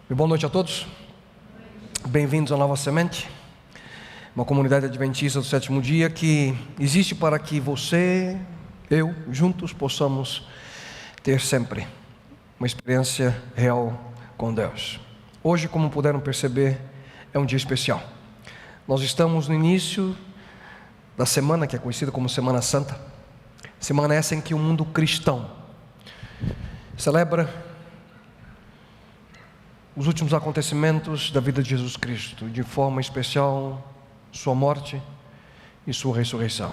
Boa noite a todos. Bem-vindos à Nova Semente, uma comunidade adventista do sétimo dia que existe para que você, eu, juntos possamos ter sempre uma experiência real com Deus. Hoje, como puderam perceber, é um dia especial. Nós estamos no início da semana que é conhecida como Semana Santa. Semana essa em que o mundo cristão celebra os últimos acontecimentos da vida de Jesus Cristo, de forma especial, sua morte e sua ressurreição.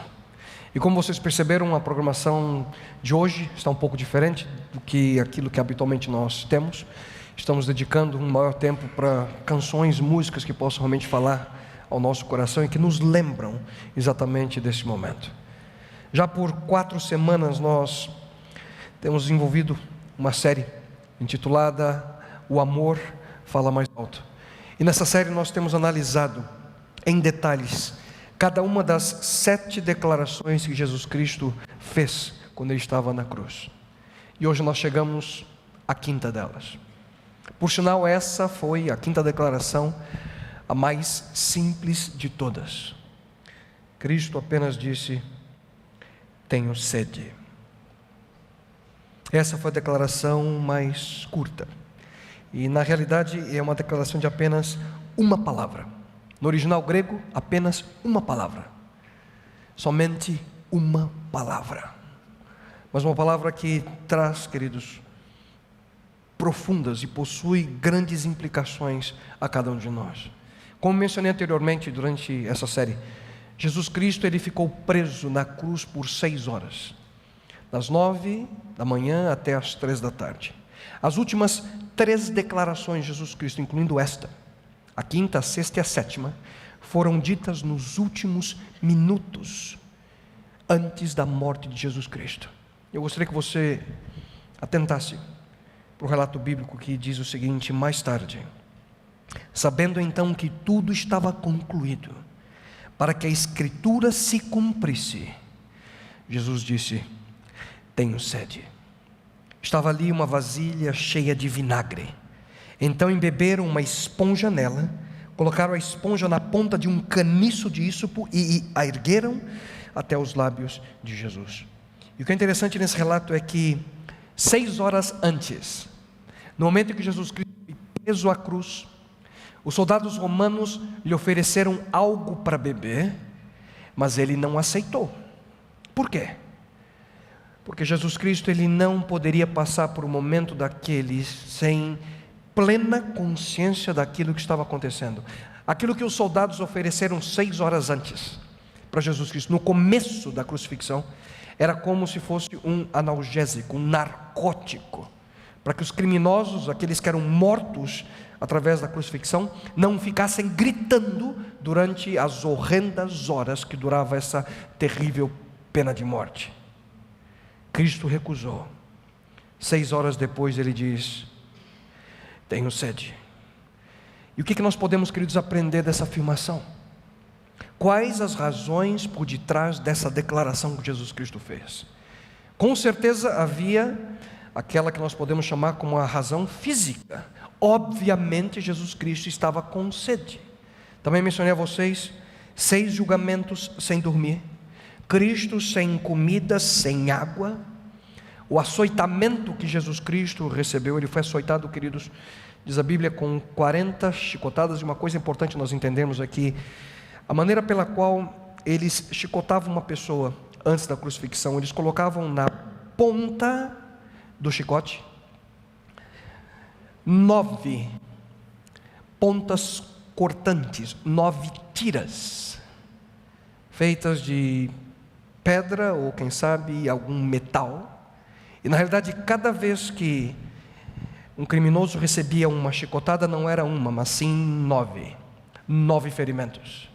E como vocês perceberam, a programação de hoje está um pouco diferente do que aquilo que habitualmente nós temos. Estamos dedicando um maior tempo para canções, músicas que possam realmente falar ao nosso coração e que nos lembram exatamente desse momento. Já por 4 semanas nós temos desenvolvido uma série intitulada O Amor Fala Mais Alto. E nessa série nós temos analisado em detalhes cada uma das 7 declarações que Jesus Cristo fez quando Ele estava na cruz. E hoje nós chegamos à 5ª delas. Por sinal, essa foi a 5ª declaração, a mais simples de todas. Cristo apenas disse: tenho sede. Essa foi a declaração mais curta. E na realidade é uma declaração de apenas uma palavra. No original grego, apenas uma palavra. Somente uma palavra. Mas uma palavra que traz, queridos, profundas e possui grandes implicações a cada um de nós. Como mencionei anteriormente durante essa série, Jesus Cristo ele ficou preso na cruz por 6 horas. Das 9 da manhã até as 3 da tarde. As últimas 3 declarações de Jesus Cristo, incluindo esta, a 5ª, a 6ª e a 7ª, foram ditas nos últimos minutos antes da morte de Jesus Cristo. Eu gostaria que você atentasse para o relato bíblico que diz o seguinte: mais tarde, sabendo então que tudo estava concluído, para que a Escritura se cumprisse, Jesus disse: tenho sede. Estava ali uma vasilha cheia de vinagre. Então embeberam uma esponja nela, colocaram a esponja na ponta de um caniço de ísopo e a ergueram até os lábios de Jesus. E o que é interessante nesse relato é que 6 horas antes, no momento em que Jesus Cristo foi preso à cruz, os soldados romanos lhe ofereceram algo para beber, mas ele não aceitou. Por quê? Porque Jesus Cristo ele não poderia passar por um momento daqueles sem plena consciência daquilo que estava acontecendo. Aquilo que os soldados ofereceram 6 horas antes para Jesus Cristo, no começo da crucifixão, era como se fosse um analgésico, um narcótico, para que os criminosos, aqueles que eram mortos através da crucifixão, não ficassem gritando durante as horrendas horas que durava essa terrível pena de morte. Cristo recusou. 6 horas depois ele diz: tenho sede. E o que nós podemos, queridos, aprender dessa afirmação? Quais as razões por detrás dessa declaração que Jesus Cristo fez? Com certeza havia aquela que nós podemos chamar como a razão física. Obviamente Jesus Cristo estava com sede. Também mencionei a vocês 6 julgamentos sem dormir, Cristo sem comida, sem água, o açoitamento que Jesus Cristo recebeu. Ele foi açoitado, queridos, diz a Bíblia, com 40 chicotadas. E uma coisa importante nós entendemos aqui, a maneira pela qual eles chicotavam uma pessoa antes da crucifixão, eles colocavam na ponta do chicote 9 pontas cortantes, 9 tiras, feitas de pedra ou quem sabe algum metal. E na realidade, cada vez que um criminoso recebia uma chicotada, não era uma, mas sim 9 ferimentos.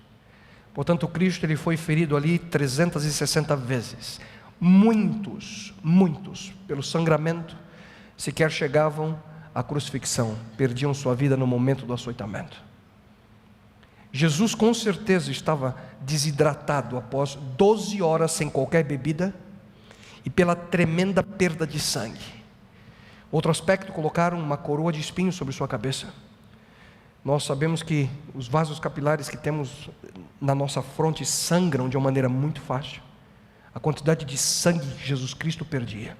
Portanto, Cristo ele foi ferido ali 360 vezes. Muitos, pelo sangramento, sequer chegavam à crucifixão, perdiam sua vida no momento do açoitamento. Jesus com certeza estava desidratado após 12 horas sem qualquer bebida e pela tremenda perda de sangue. Outro aspecto, colocaram uma coroa de espinhos sobre sua cabeça. Nós sabemos que os vasos capilares que temos na nossa fronte sangram de uma maneira muito fácil. A quantidade de sangue que Jesus Cristo perdia.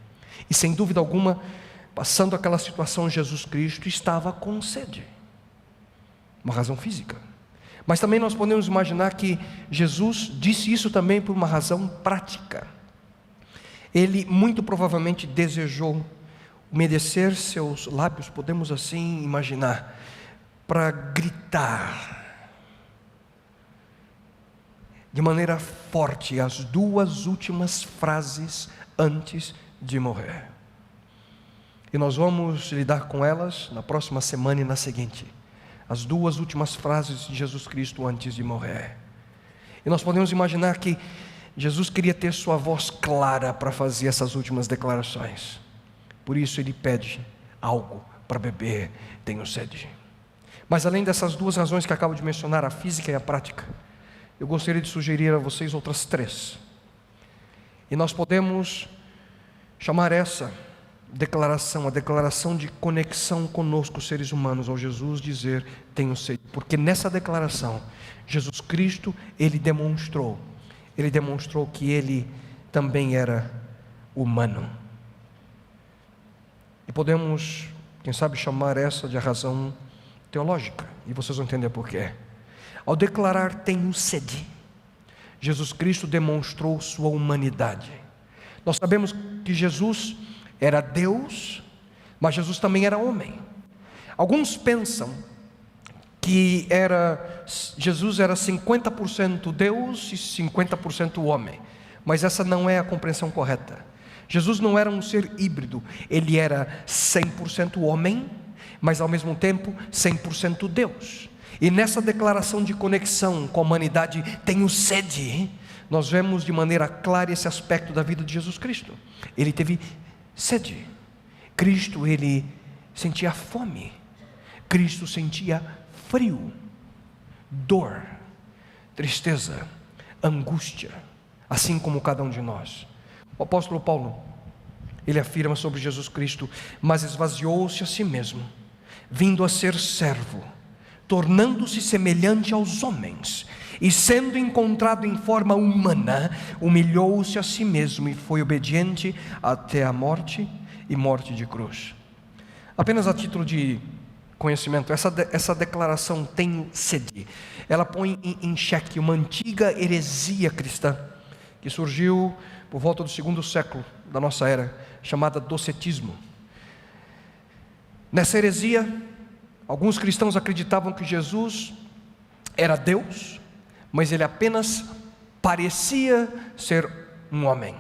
E sem dúvida alguma, passando aquela situação, Jesus Cristo estava com sede. Uma razão física. Mas também nós podemos imaginar que Jesus disse isso também por uma razão prática. Ele muito provavelmente desejou umedecer seus lábios, podemos assim imaginar, para gritar de maneira forte as duas últimas frases antes de morrer. E nós vamos lidar com elas na próxima semana e na seguinte. As duas últimas frases de Jesus Cristo antes de morrer. E nós podemos imaginar que Jesus queria ter sua voz clara para fazer essas últimas declarações. Por isso ele pede algo para beber, tenho sede. Mas além dessas duas razões que acabo de mencionar, a física e a prática, eu gostaria de sugerir a vocês outras três. E nós podemos chamar essa declaração, a declaração de conexão conosco, seres humanos, ao Jesus dizer, tenho sede. Porque nessa declaração, Jesus Cristo, Ele demonstrou que Ele também era humano. E podemos, quem sabe, chamar essa de razão teológica, e vocês vão entender por quê. Ao declarar tenho sede, Jesus Cristo demonstrou sua humanidade. Nós sabemos que Jesus era Deus, mas Jesus também era homem. Alguns pensam que Jesus era 50% Deus e 50% homem, mas essa não é a compreensão correta. Jesus não era um ser híbrido, ele era 100% homem, mas ao mesmo tempo 100% Deus. E nessa declaração de conexão com a humanidade, tenho sede, nós vemos de maneira clara esse aspecto da vida de Jesus Cristo. Ele teve sede. Cristo, ele sentia fome. Cristo sentia frio, dor, tristeza, angústia, assim como cada um de nós. O apóstolo Paulo, ele afirma sobre Jesus Cristo, mas esvaziou-se a si mesmo, vindo a ser servo, tornando-se semelhante aos homens, e sendo encontrado em forma humana, humilhou-se a si mesmo e foi obediente até a morte e morte de cruz. Apenas a título de conhecimento, essa declaração tenho sede, ela põe em xeque uma antiga heresia cristã, que surgiu por volta do 2º século da nossa era, chamada docetismo. Nessa heresia, alguns cristãos acreditavam que Jesus era Deus, mas ele apenas parecia ser um homem.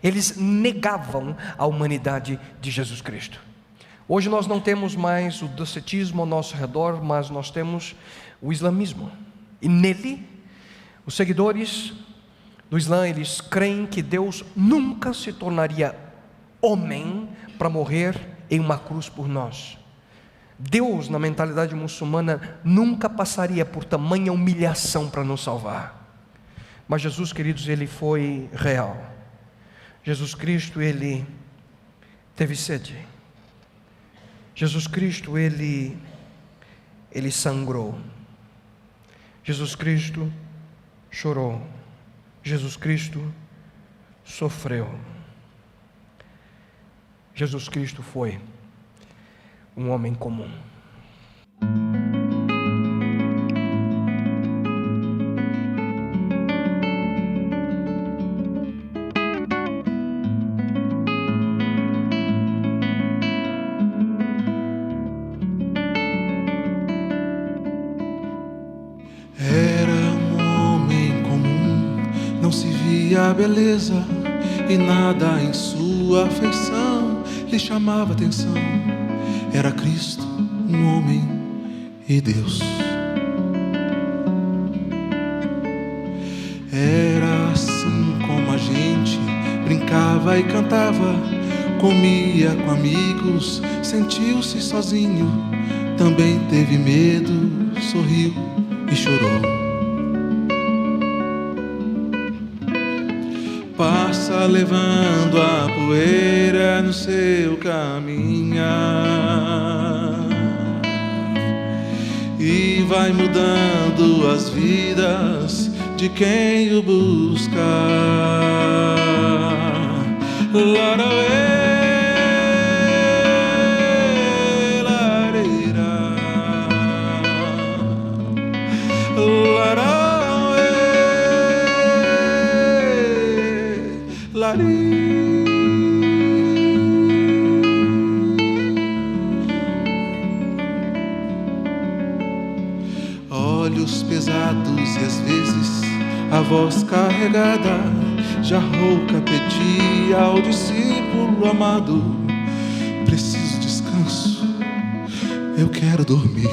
Eles negavam a humanidade de Jesus Cristo. Hoje nós não temos mais o docetismo ao nosso redor, mas nós temos o islamismo. E nele, os seguidores do Islã, eles creem que Deus nunca se tornaria homem para morrer em uma cruz por nós. Deus, na mentalidade muçulmana, nunca passaria por tamanha humilhação para nos salvar. Mas Jesus, queridos, ele foi real. Jesus Cristo, ele teve sede. Jesus Cristo, ele sangrou. Jesus Cristo chorou. Jesus Cristo sofreu. Jesus Cristo foi um homem comum. Era um homem comum, não se via beleza e nada em sua afeição lhe chamava atenção. Era Cristo, um homem e Deus. Era assim como a gente brincava e cantava, comia com amigos, sentiu-se sozinho, também teve medo, sorriu e chorou. Passa levando a poeira no seu caminhar, e vai mudando as vidas de quem o busca. Olhos pesados e às vezes a voz carregada, já rouca, pedia ao discípulo amado: preciso descanso, eu quero dormir.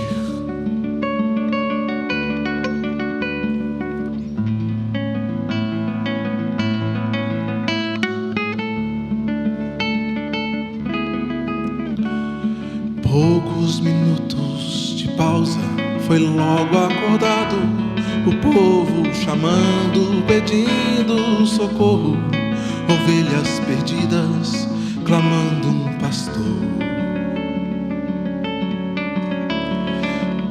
Poucos minutos de pausa, foi logo acordado o povo chamando, pedindo socorro, ovelhas perdidas clamando um pastor.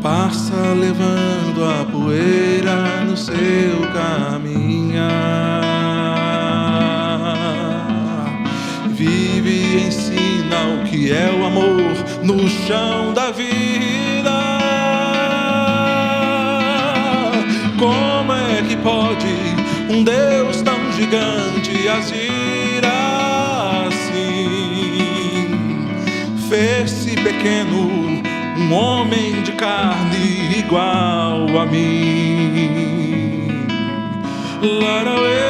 Passa levando a poeira no seu caminhar, vive e ensina o que é o amor no chão da vida. Como é que pode um Deus tão gigante agir assim? Fez-se pequeno, um homem de carne igual a mim. Larauê.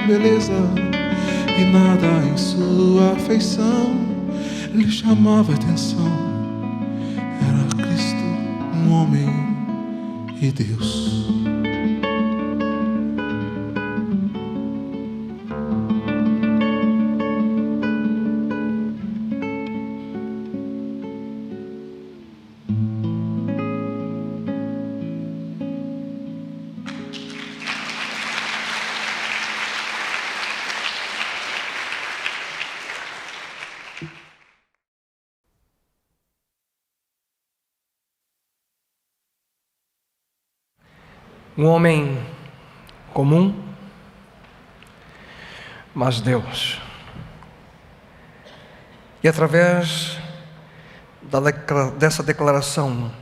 Beleza e nada em sua afeição lhe chamava atenção. Era Cristo, um homem e Deus. Um homem comum, mas Deus. E através dessa declaração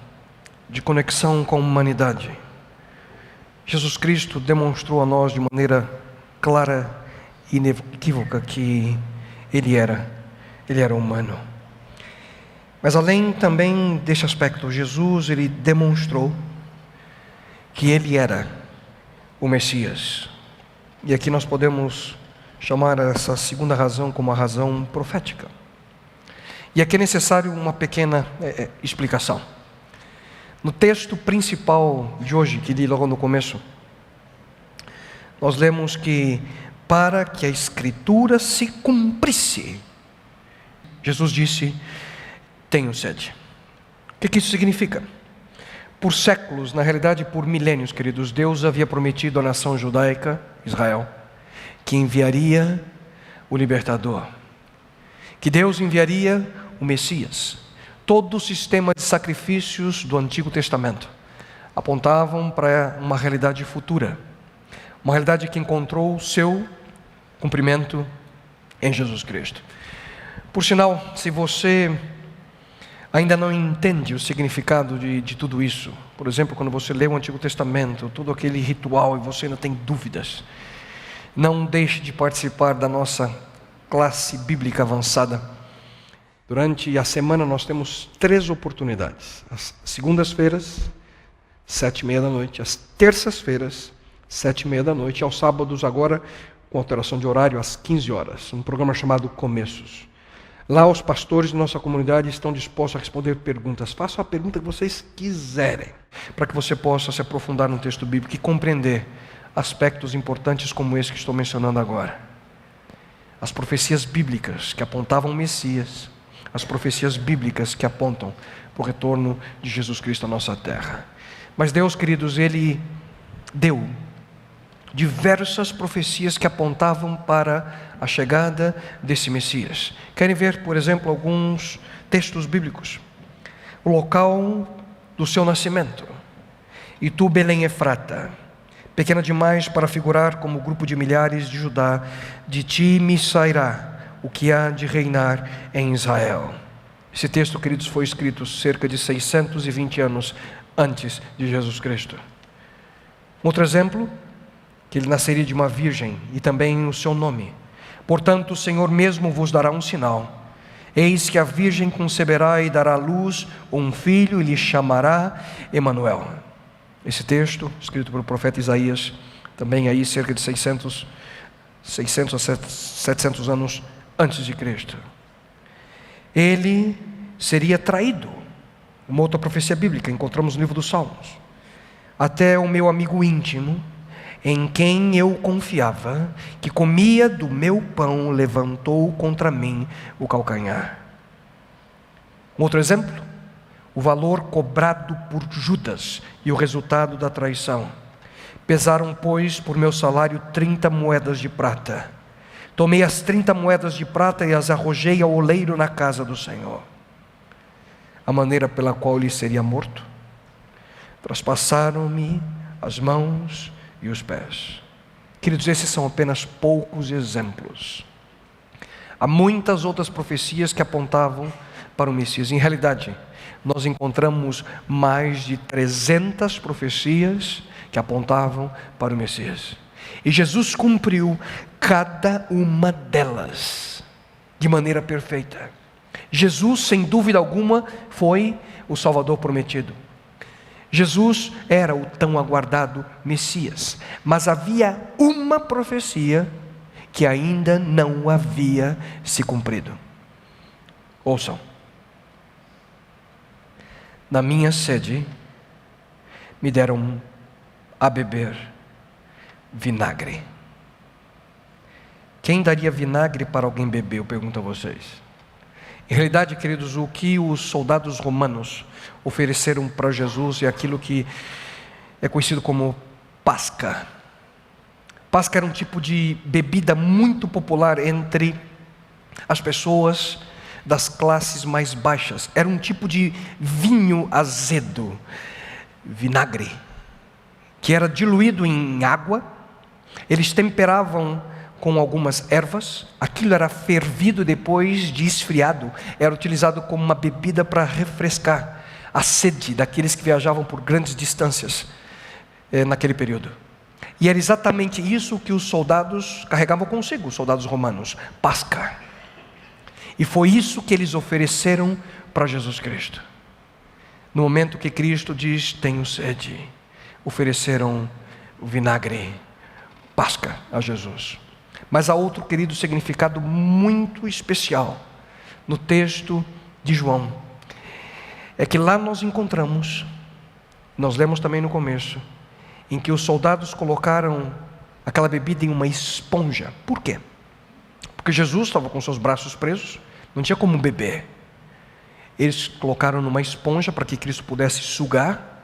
de conexão com a humanidade, Jesus Cristo demonstrou a nós de maneira clara e inequívoca que Ele era humano. Mas além também desse aspecto, Jesus, Ele demonstrou que Ele era o Messias. E aqui nós podemos chamar essa segunda razão como a razão profética. E aqui é necessário uma pequena explicação. No texto principal de hoje, que li logo no começo, nós lemos que para que a Escritura se cumprisse, Jesus disse: tenho sede. O que isso significa? Por séculos, na realidade por milênios, queridos, Deus havia prometido à nação judaica, Israel, que enviaria o libertador, que Deus enviaria o Messias. Todo o sistema de sacrifícios do Antigo Testamento apontavam para uma realidade futura, uma realidade que encontrou o seu cumprimento em Jesus Cristo. Por sinal, se você ainda não entende o significado de tudo isso, por exemplo, quando você lê o Antigo Testamento, todo aquele ritual, e você ainda tem dúvidas, não deixe de participar da nossa classe bíblica avançada. Durante a semana nós temos 3 oportunidades: as segundas-feiras, 7h30, as terças-feiras, 7h30, e aos sábados agora, com alteração de horário, às 15 horas, um programa chamado Começos. Lá os pastores de nossa comunidade estão dispostos a responder perguntas. Façam a pergunta que vocês quiserem, para que você possa se aprofundar no texto bíblico e compreender aspectos importantes como esse que estou mencionando agora. As profecias bíblicas que apontavam o Messias, as profecias bíblicas que apontam para o retorno de Jesus Cristo à nossa terra. Mas Deus, queridos, Ele deu diversas profecias que apontavam para a chegada desse Messias. Querem ver, por exemplo, alguns textos bíblicos? O local do seu nascimento. E tu, Belém Efrata, pequena demais para figurar como grupo de milhares de Judá, de ti me sairá o que há de reinar em Israel. Esse texto, queridos, foi escrito cerca de 620 anos antes de Jesus Cristo. Outro exemplo, que ele nasceria de uma virgem, e também o seu nome. Portanto, o Senhor mesmo vos dará um sinal. Eis que a virgem conceberá e dará à luz um filho, e lhe chamará Emanuel. Esse texto, escrito pelo profeta Isaías, também aí cerca de 600 a 700 anos antes de Cristo. Ele seria traído. Uma outra profecia bíblica, encontramos no livro dos Salmos. Até o meu amigo íntimo, em quem eu confiava, que comia do meu pão, levantou contra mim o calcanhar. Outro exemplo, o valor cobrado por Judas e o resultado da traição. Pesaram, pois, por meu salário 30 moedas de prata. Tomei as 30 moedas de prata e as arrojei ao oleiro na casa do Senhor. A maneira pela qual ele seria morto. Traspassaram-me as mãos e os pés. Queridos, esses são apenas poucos exemplos. Há muitas outras profecias que apontavam para o Messias. Em realidade, nós encontramos mais de 300 profecias que apontavam para o Messias. E Jesus cumpriu cada uma delas de maneira perfeita. Jesus, sem dúvida alguma, foi o Salvador prometido. Jesus era o tão aguardado Messias, mas havia uma profecia que ainda não havia se cumprido. Ouçam: na minha sede me deram a beber vinagre. Quem daria vinagre para alguém beber? Eu pergunto a vocês. Em realidade, queridos, o que os soldados romanos ofereceram para Jesus é aquilo que é conhecido como pasca. Pasca era um tipo de bebida muito popular entre as pessoas das classes mais baixas. Era um tipo de vinho azedo, vinagre, que era diluído em água. Eles temperavam com algumas ervas. Aquilo era fervido, depois de esfriado, era utilizado como uma bebida para refrescar a sede daqueles que viajavam por grandes distâncias naquele período. E era exatamente isso que os soldados carregavam consigo, os soldados romanos: pasca. E foi isso que eles ofereceram para Jesus Cristo. No momento que Cristo diz: tenho sede, ofereceram o vinagre, pasca, a Jesus. Mas há outro, querido, significado muito especial no texto de João. É que lá nós encontramos, nós lemos também no começo, em que os soldados colocaram aquela bebida em uma esponja. Por quê? Porque Jesus estava com seus braços presos, não tinha como beber. Eles colocaram numa esponja para que Cristo pudesse sugar,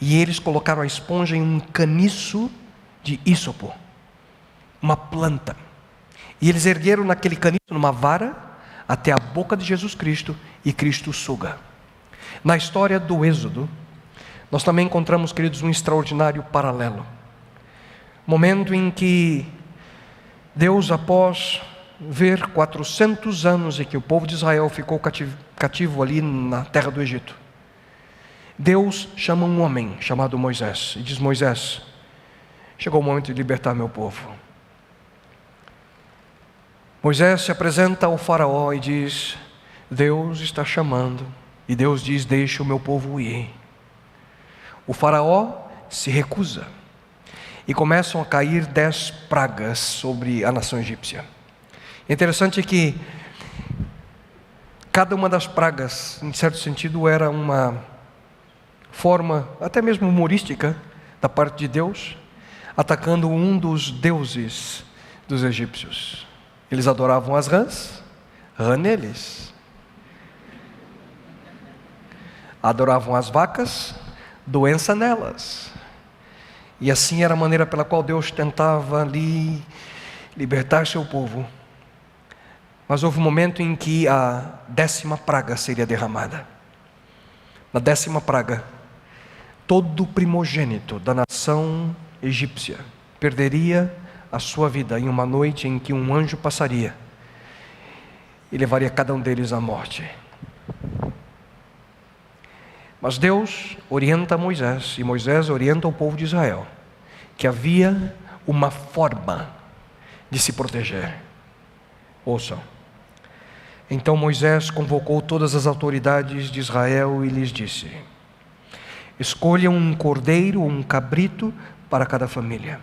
e eles colocaram a esponja em um caniço de ísopo, uma planta, e eles ergueram naquele caniço, numa vara, até a boca de Jesus Cristo, e Cristo suga. Na história do Êxodo, nós também encontramos, queridos, um extraordinário paralelo. Momento em que Deus, após ver 400 anos em que o povo de Israel ficou cativo ali na terra do Egito, Deus chama um homem chamado Moisés e diz: Moisés, chegou o momento de libertar meu povo. Moisés se apresenta ao faraó e diz: Deus está chamando. E Deus diz: deixe o meu povo ir. O faraó se recusa, e começam a cair 10 pragas sobre a nação egípcia. Interessante que cada uma das pragas, em certo sentido, era uma forma até mesmo humorística da parte de Deus. atacando um dos deuses dos egípcios. Eles adoravam as rãs, rã neles. Adoravam as vacas, doença nelas. E assim era a maneira pela qual Deus tentava ali libertar seu povo. Mas houve um momento em que a 10ª praga seria derramada. Na 10ª praga, todo primogênito da nação egípcia perderia a sua vida em uma noite em que um anjo passaria e levaria cada um deles à morte. Mas Deus orienta Moisés, e Moisés orienta o povo de Israel, que havia uma forma de se proteger. Ouçam. Então Moisés convocou todas as autoridades de Israel e lhes disse: escolham um cordeiro ou um cabrito para cada família.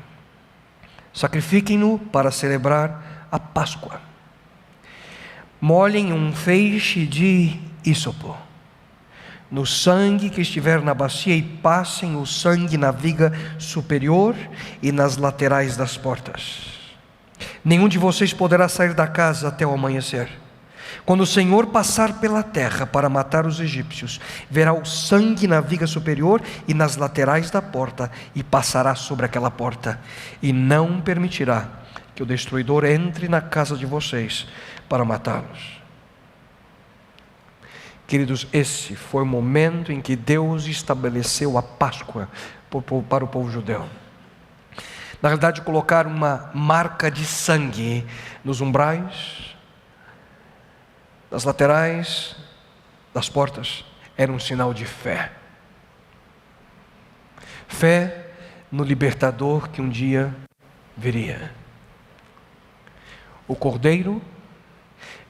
Sacrifiquem-no para celebrar a Páscoa. Molhem um feixe de ísopo no sangue que estiver na bacia e passem o sangue na viga superior e nas laterais das portas. Nenhum de vocês poderá sair da casa até o amanhecer. Quando o Senhor passar pela terra para matar os egípcios, verá o sangue na viga superior e nas laterais da porta, e passará sobre aquela porta, e não permitirá que o destruidor entre na casa de vocês para matá-los. Queridos, esse foi o momento em que Deus estabeleceu a Páscoa para o povo judeu. Na realidade, colocar uma marca de sangue nos umbrais, nas laterais das portas, era um sinal de fé. Fé no libertador que um dia viria. O cordeiro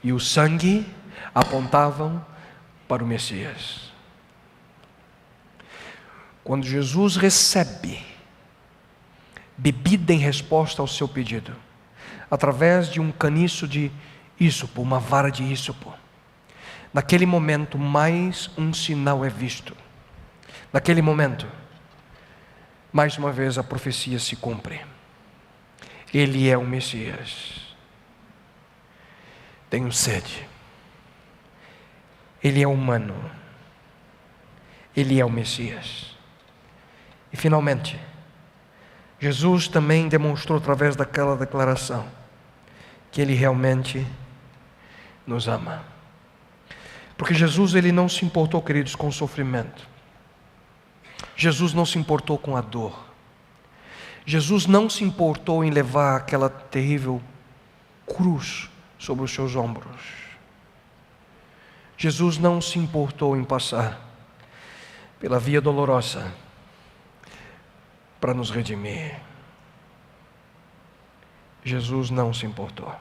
e o sangue apontavam para o Messias. Quando Jesus recebe bebida em resposta ao seu pedido, através de um caniço de ísopo, uma vara de ísopo, naquele momento mais um sinal é visto. Naquele momento, mais uma vez a profecia se cumpre. Ele é o Messias. Tenho sede. Ele é humano. Ele é o Messias. E finalmente, Jesus também demonstrou através daquela declaração que Ele realmente nos ama. Porque Jesus, Ele não se importou, queridos, com o sofrimento. Jesus não se importou com a dor. Jesus não se importou em levar aquela terrível cruz sobre os seus ombros. Jesus não se importou em passar pela via dolorosa para nos redimir. Jesus não se importou.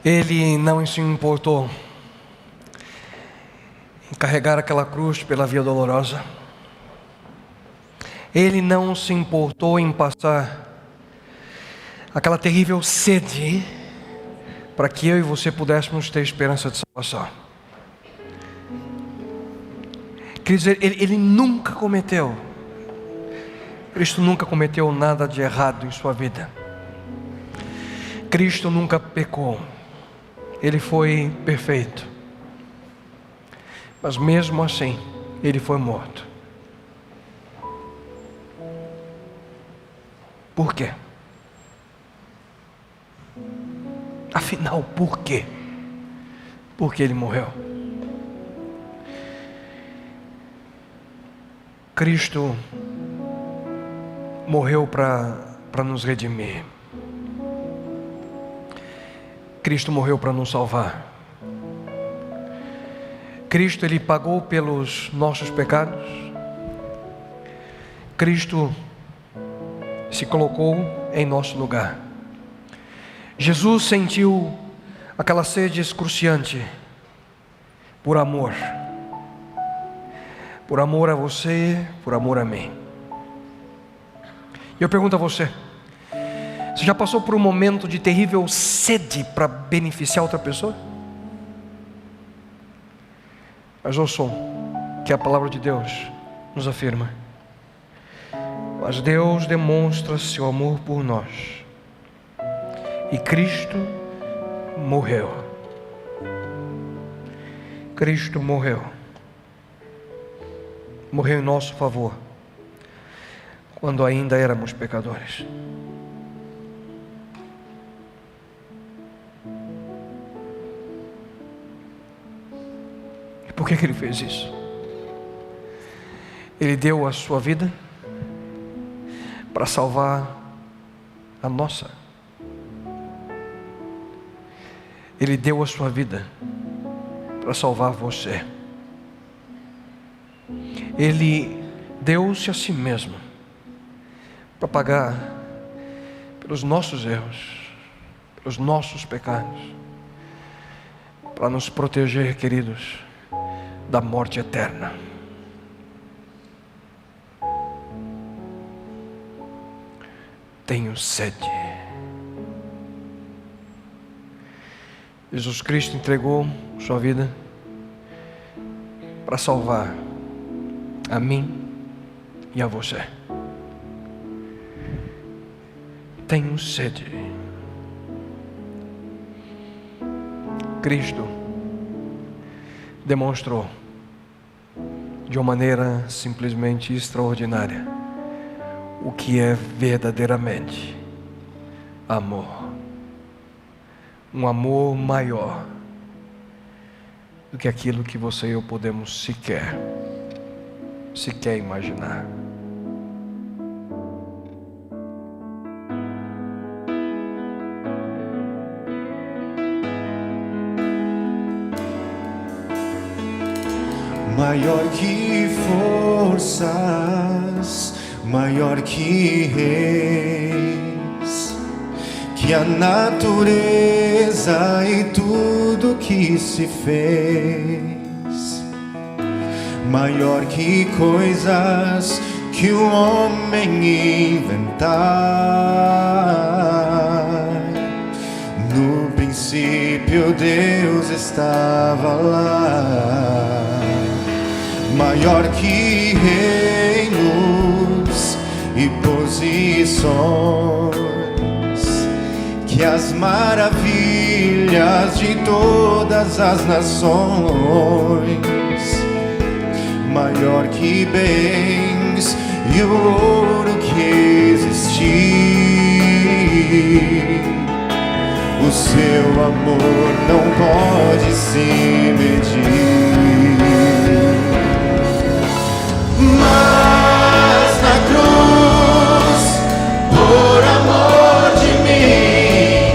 Ele não se importou em carregar aquela cruz pela via dolorosa. Ele não se importou em passar aquela terrível sede para que eu e você pudéssemos ter esperança de salvação. Quer dizer, ele nunca cometeu, Cristo nunca cometeu nada de errado em sua vida. Cristo nunca pecou. Ele foi perfeito. Mas mesmo assim, ele foi morto. Por quê? Afinal, por quê? Porque ele morreu. Cristo morreu para nos redimir. Cristo morreu para nos salvar. Cristo, ele pagou pelos nossos pecados. Cristo se colocou em nosso lugar. Jesus sentiu aquela sede excruciante por amor. Por amor a você, por amor a mim. E eu pergunto a você: você já passou por um momento de terrível sede para beneficiar outra pessoa? Mas ouçam que a palavra de Deus nos afirma: mas Deus demonstra seu amor por nós, e Cristo morreu. Cristo morreu. Morreu em nosso favor, quando ainda éramos pecadores. E por que ele fez isso? Ele deu a sua vida para salvar a nossa. Ele deu a sua vida para salvar você. Ele deu-se a si mesmo para pagar pelos nossos erros, pelos nossos pecados, para nos proteger, queridos, da morte eterna. Tenho sede. Jesus Cristo entregou sua vida para salvar a mim e a você. Tenho sede. Cristo demonstrou de uma maneira simplesmente extraordinária o que é verdadeiramente amor. Um amor maior do que aquilo que você e eu podemos sequer imaginar. Maior que forças, maior que reis, que a natureza e tudo que se fez. Maior que coisas que o homem inventar. No princípio Deus estava lá. Maior que reinos e posições, que as maravilhas de todas as nações. Maior que bens e o ouro que existir. O seu amor não pode se medir. Mas na cruz, por amor de mim,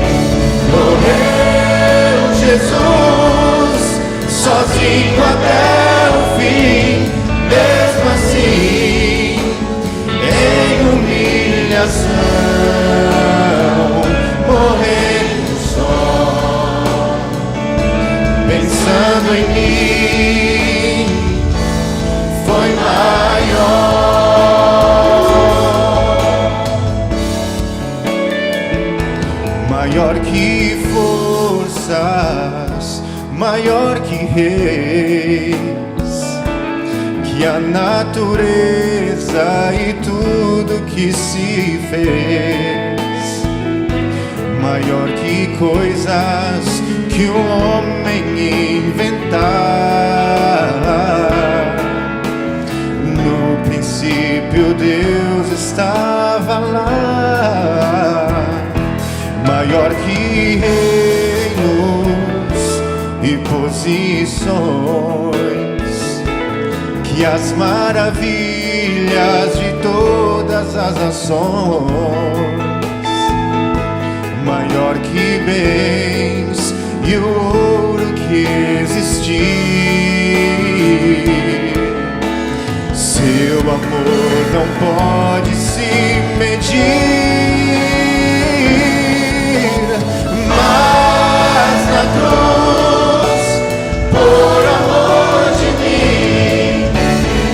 morreu Jesus, sozinho até o fim. Mesmo assim, em humilhação, morrendo só. maior que forças, maior que reis, que a natureza e tudo que se fez, maior que coisas que o homem inventar. No princípio Deus estava lá, maior que reinos e posições, que as maravilhas de todas as nações, maior que bens e o ouro que existir. Seu amor não pode se medir, mas na cruz, por amor de mim,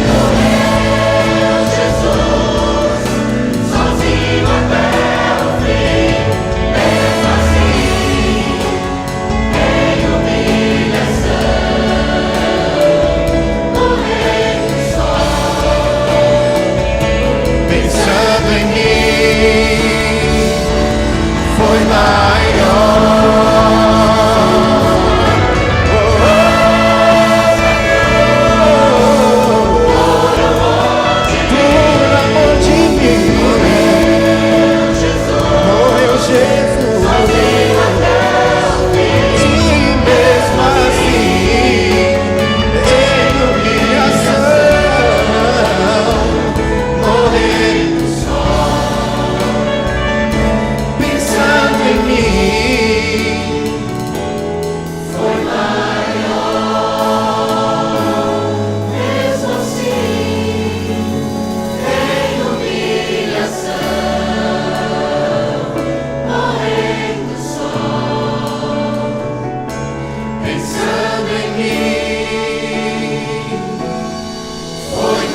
morreu Jesus, sozinho até o fim. Mesmo assim, em humilhação, morrendo só, pensando em mim, foi maior. Por amor de mim, morreu Jesus, e mesmo assim, em humilhação, morrendo só, pensando em mim, foi maior. Mesmo assim, em humilhação, morrendo só, pensando em mim, foi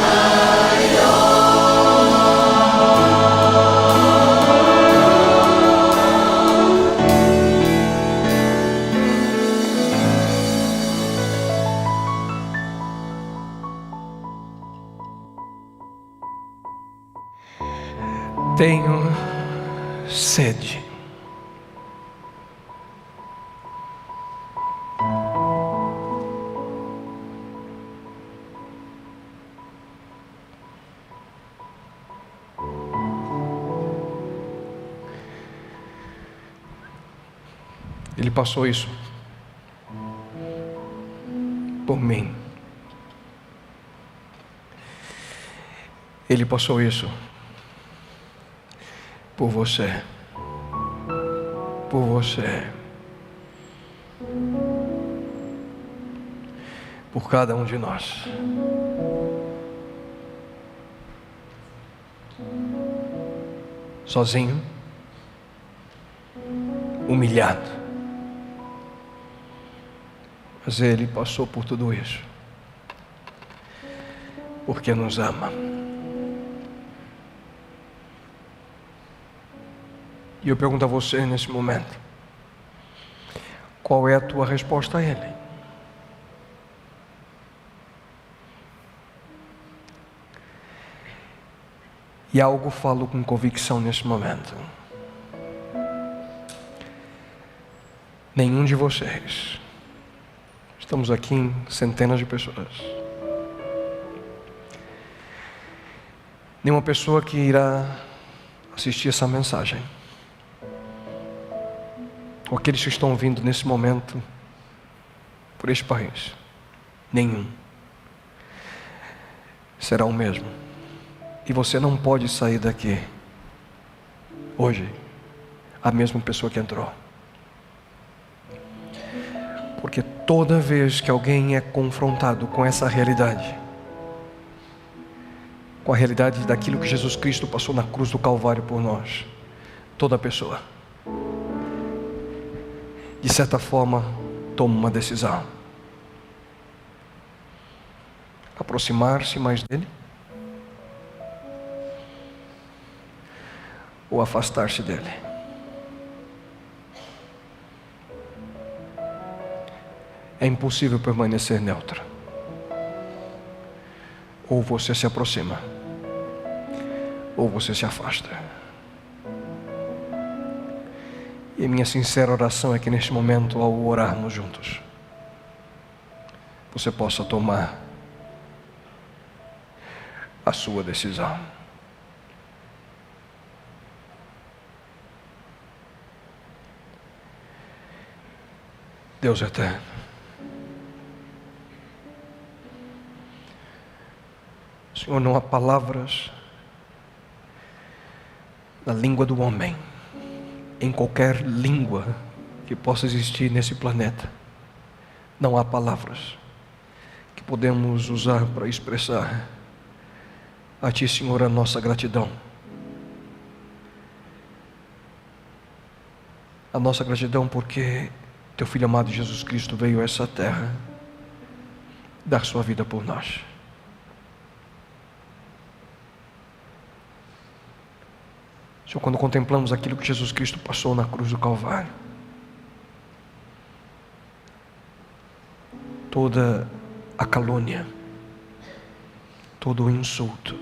Tenho sede. Ele passou isso por mim. Ele passou isso por você. Por você. Por cada um de nós. Sozinho, humilhado, mas Ele passou por tudo isso porque nos ama. E eu pergunto a você nesse momento: qual é a tua resposta a Ele? E algo falo com convicção nesse momento: nenhum de vocês, estamos aqui em centenas de pessoas, nenhuma pessoa que irá assistir essa mensagem, ou aqueles que estão vindo nesse momento por este país, nenhum será o mesmo. E você não pode sair daqui hoje a mesma pessoa que entrou, porque toda vez que alguém é confrontado com essa realidade, com a realidade daquilo que Jesus Cristo passou na cruz do Calvário por nós, toda pessoa, de certa forma, toma uma decisão: aproximar-se mais dele ou afastar-se dele. É impossível permanecer neutro. Ou você se aproxima, ou você se afasta. E a minha sincera oração é que neste momento, ao orarmos juntos, você possa tomar a sua decisão. Deus eterno, Senhor, não há palavras na língua do homem, em qualquer língua que possa existir nesse planeta, não há palavras que podemos usar para expressar a Ti, Senhor, a nossa gratidão. A nossa gratidão porque Teu Filho amado Jesus Cristo veio a essa terra dar sua vida por nós. Senhor, quando contemplamos aquilo que Jesus Cristo passou na cruz do Calvário, toda a calúnia, todo o insulto,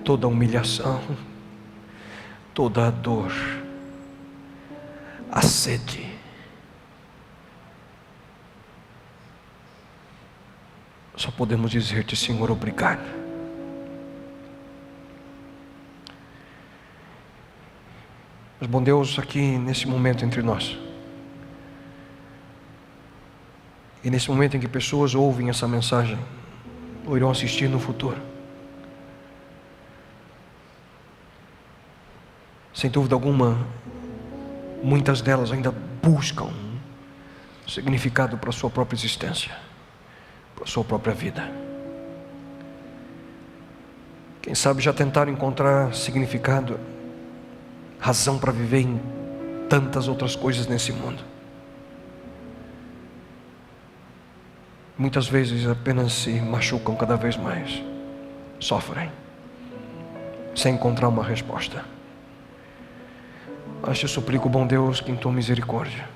toda a humilhação, toda a dor, a sede, só podemos dizer-te, Senhor, obrigado. Mas, bom Deus, aqui nesse momento entre nós, e nesse momento em que pessoas ouvem essa mensagem, ou irão assistir no futuro, sem dúvida alguma, muitas delas ainda buscam significado para a sua própria existência, para a sua própria vida. Quem sabe já tentaram encontrar significado, razão para viver em tantas outras coisas nesse mundo. Muitas vezes apenas se machucam cada vez mais, sofrem, sem encontrar uma resposta. Mas te suplico, bom Deus, que em tua misericórdia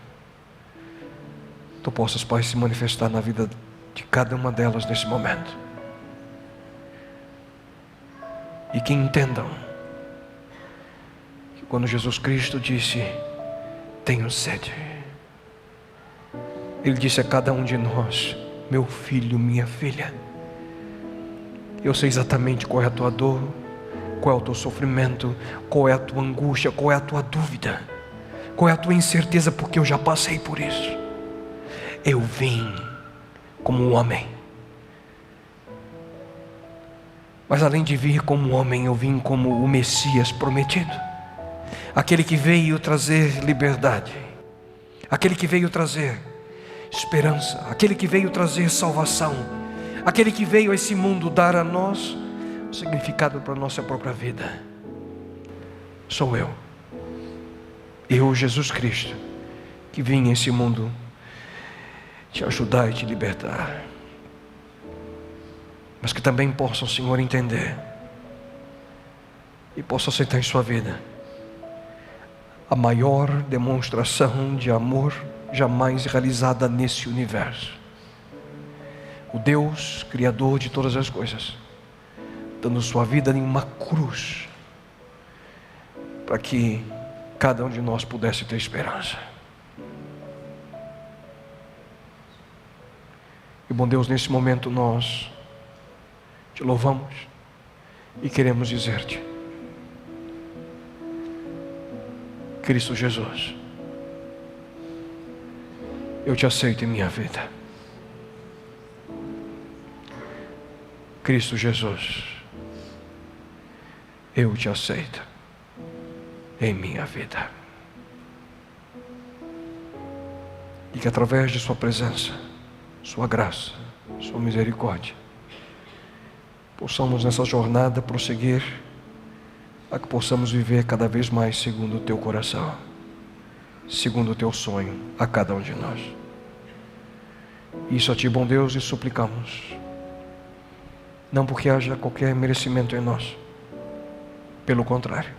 Tu possas, Pai, se manifestar na vida de cada uma delas nesse momento, e que entendam que quando Jesus Cristo disse: tenho sede, Ele disse a cada um de nós: meu filho, minha filha, eu sei exatamente qual é a tua dor, qual é o teu sofrimento, qual é a tua angústia, qual é a tua dúvida, qual é a tua incerteza, porque eu já passei por isso. Eu vim como um homem, mas além de vir como um homem, eu vim como o Messias prometido, aquele que veio trazer liberdade, aquele que veio trazer esperança, aquele que veio trazer salvação, aquele que veio a esse mundo dar a nós o significado para a nossa própria vida. Sou eu, Jesus Cristo, que vim a esse mundo te ajudar e te libertar, mas que também possam, Senhor, entender e possam aceitar em sua vida a maior demonstração de amor jamais realizada nesse universo. O Deus Criador de todas as coisas, dando sua vida em uma cruz, para que cada um de nós pudesse ter esperança. E, bom Deus, nesse momento nós te louvamos e queremos dizer-te: Cristo Jesus, eu te aceito em minha vida. Cristo Jesus, eu te aceito em minha vida. E que através de sua presença, sua graça, sua misericórdia, possamos nessa jornada prosseguir, a que possamos viver cada vez mais segundo o teu coração, segundo o teu sonho a cada um de nós. Isso a ti, bom Deus, e suplicamos, não porque haja qualquer merecimento em nós, pelo contrário,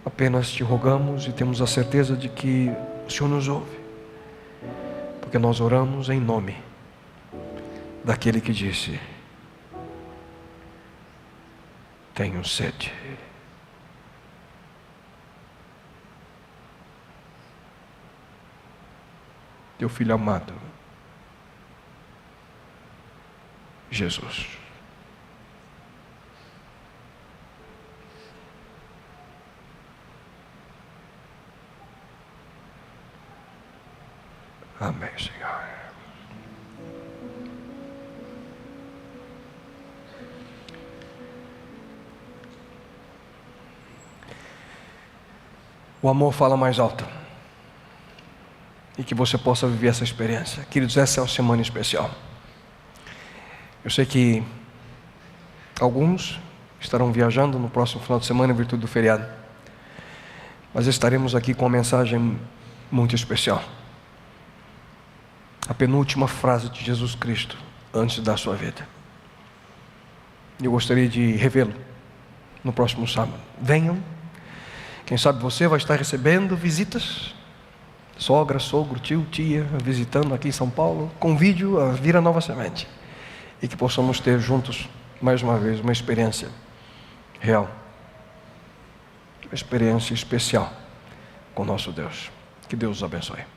apenas te rogamos e temos a certeza de que o Senhor nos ouve, porque nós oramos em nome daquele que disse: tenho sede. Teu filho amado, Jesus. Amém, Senhor. O amor fala mais alto. E que você possa viver essa experiência. Queridos, essa é uma semana especial. Eu sei que alguns estarão viajando no próximo final de semana em virtude do feriado. Mas estaremos aqui com uma mensagem muito especial. A penúltima frase de Jesus Cristo antes da sua vida. Eu gostaria de revê-lo no próximo sábado. Venham. Quem sabe você vai estar recebendo visitas. Sogra, sogro, tio, tia, visitando aqui em São Paulo. Convide-o a vir a Nova Semente. E que possamos ter juntos, mais uma vez, uma experiência real. Uma experiência especial com o nosso Deus. Que Deus os abençoe.